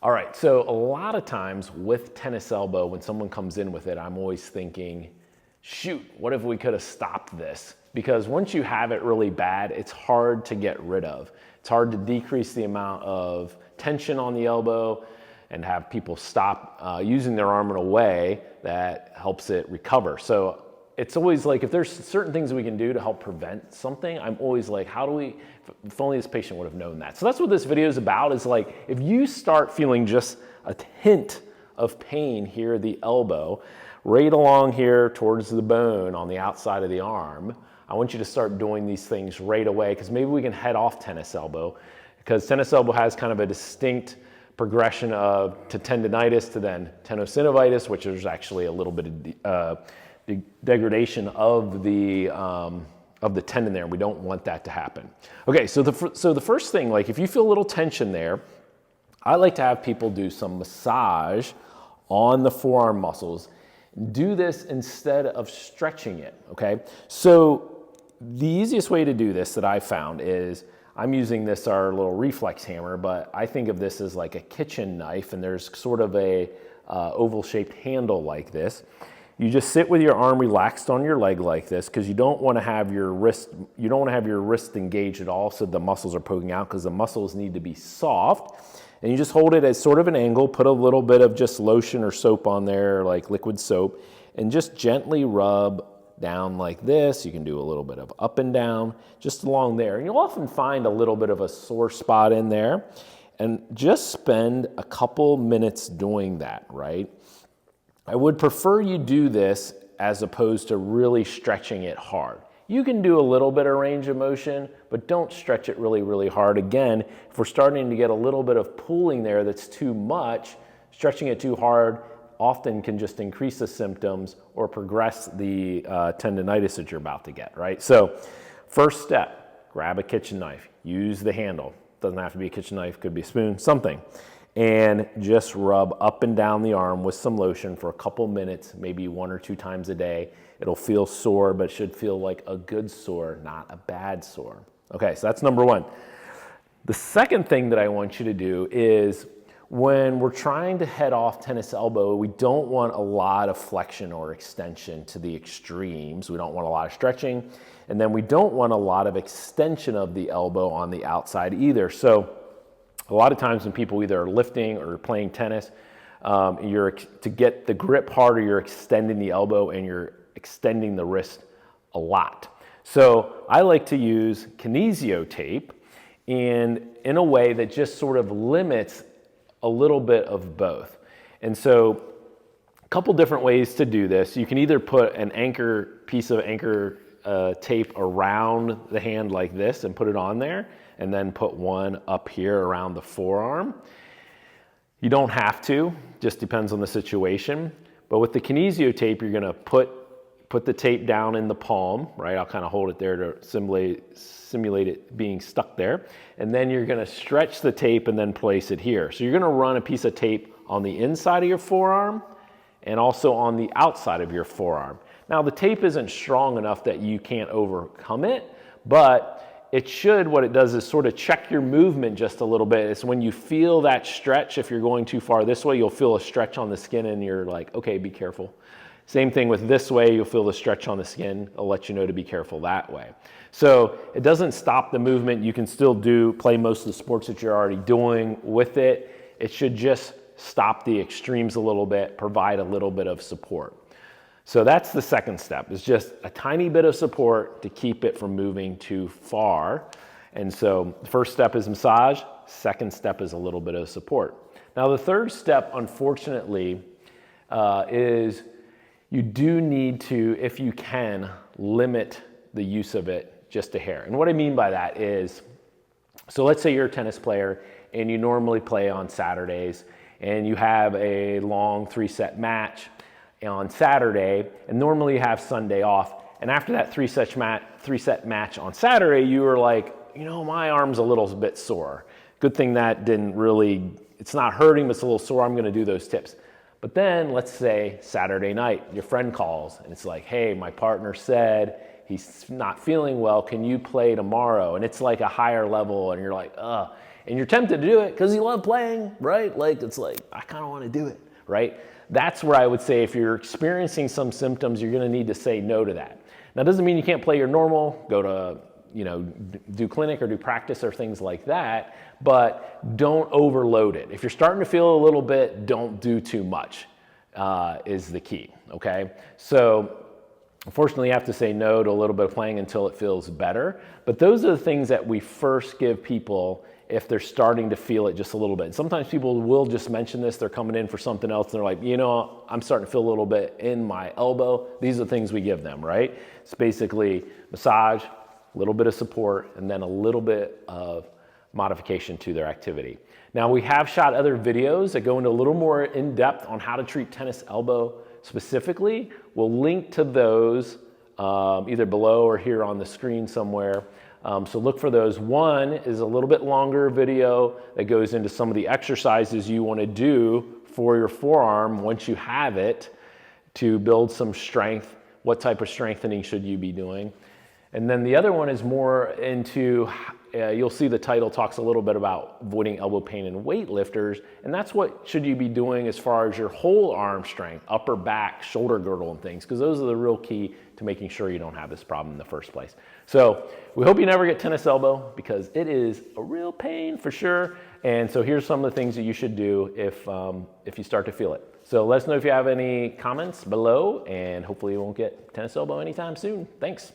All right, so a lot of times with tennis elbow, when someone comes in with it, I'm always thinking, shoot, what if we could have stopped this? Because once you have it really bad, it's hard to get rid of. It's hard to decrease the amount of tension on the elbow and have people stop using their arm in a way that helps it recover. So it's always like, if there's certain things we can do to help prevent something, I'm always like, how do we, if only this patient would have known that. So that's what this video is about, is like, if you start feeling just a hint of pain here at the elbow, right along here towards the bone on the outside of the arm, I want you to start doing these things right away, because maybe we can head off tennis elbow, because tennis elbow has kind of a distinct progression to tendonitis to then tenosynovitis, which is actually a little bit of the degradation of the tendon there. We don't want that to happen. Okay, so the first thing, like if you feel a little tension there, I like to have people do some massage on the forearm muscles. Do this instead of stretching it, okay? So the easiest way to do this that I found is, I'm using this, our little reflex hammer, but I think of this as like a kitchen knife, and there's sort of a oval shaped handle like this. You just sit with your arm relaxed on your leg like this, because you don't want to have your wrist engaged at all so the muscles are poking out, because the muscles need to be soft. And you just hold it at sort of an angle, put a little bit of just lotion or soap on there, like liquid soap, and just gently rub down like this. You can do a little bit of up and down just along there. And you'll often find a little bit of a sore spot in there. And just spend a couple minutes doing that, right? I would prefer you do this as opposed to really stretching it hard. You can do a little bit of range of motion, but don't stretch it really, really hard. Again, if we're starting to get a little bit of pooling there that's too much, stretching it too hard often can just increase the symptoms or progress the tendonitis that you're about to get, right? So first step, grab a kitchen knife, use the handle. Doesn't have to be a kitchen knife, could be a spoon, something. And just rub up and down the arm with some lotion for a couple minutes, maybe 1 or 2 times a day. It'll feel sore, but it should feel like a good sore, not a bad sore. Okay, so that's number one. The second thing that I want you to do is, when we're trying to head off tennis elbow, we don't want a lot of flexion or extension to the extremes. We don't want a lot of stretching, and then we don't want a lot of extension of the elbow on the outside either. So a lot of times when people either are lifting or playing tennis, to get the grip harder, you're extending the elbow and you're extending the wrist a lot. So I like to use kinesio tape in a way that just sort of limits a little bit of both. And so a couple different ways to do this. You can either put an piece of anchor tape around the hand like this and put it on there, and then put one up here around the forearm. You don't have to, just depends on the situation. But with the kinesio tape, you're gonna put the tape down in the palm, right? I'll kind of hold it there to simulate it being stuck there. And then you're gonna stretch the tape and then place it here. So you're gonna run a piece of tape on the inside of your forearm and also on the outside of your forearm. Now the tape isn't strong enough that you can't overcome it, but it should, what it does is sort of check your movement just a little bit. It's when you feel that stretch, if you're going too far this way, you'll feel a stretch on the skin and you're like, okay, be careful. Same thing with this way, you'll feel the stretch on the skin. It'll let you know to be careful that way. So it doesn't stop the movement. You can still play most of the sports that you're already doing with it. It should just stop the extremes a little bit, provide a little bit of support. So that's the second step, is just a tiny bit of support to keep it from moving too far. And so the first step is massage, second step is a little bit of support. Now the third step, unfortunately, is you do need to, if you can, limit the use of it just a hair. And what I mean by that is, so let's say you're a tennis player and you normally play on Saturdays and you have a long 3-set match on Saturday, and normally you have Sunday off. And after that 3-set match on Saturday, you were like, you know, my arm's a little bit sore. Good thing that didn't really, it's not hurting, but it's a little sore. I'm gonna do those tips. But then let's say Saturday night, your friend calls and it's like, hey, my partner said he's not feeling well. Can you play tomorrow? And it's like a higher level and you're like, ugh. And you're tempted to do it because you love playing, right? Like, it's like, I kind of want to do it, right? That's where I would say if you're experiencing some symptoms, you're going to need to say no to that. Now, it doesn't mean you can't play your normal, go to, do clinic or do practice or things like that, but don't overload it. If you're starting to feel a little bit, don't do too much, is the key, okay? So unfortunately, you have to say no to a little bit of playing until it feels better. But those are the things that we first give people if they're starting to feel it just a little bit. Sometimes people will just mention this, they're coming in for something else, and they're like, I'm starting to feel a little bit in my elbow. These are the things we give them, right? It's basically massage, a little bit of support, and then a little bit of modification to their activity. Now, we have shot other videos that go into a little more in depth on how to treat tennis elbow specifically. We'll link to those either below or here on the screen somewhere. So look for those. One is a little bit longer video that goes into some of the exercises you want to do for your forearm once you have it to build some strength. What type of strengthening should you be doing? And then the other one is more into, you'll see the title talks a little bit about avoiding elbow pain in weightlifters, and that's what should you be doing as far as your whole arm strength, upper back, shoulder girdle and things, because those are the real key to making sure you don't have this problem in the first place. So we hope you never get tennis elbow because it is a real pain for sure. And so here's some of the things that you should do if you start to feel it. So let us know if you have any comments below, and hopefully you won't get tennis elbow anytime soon. Thanks.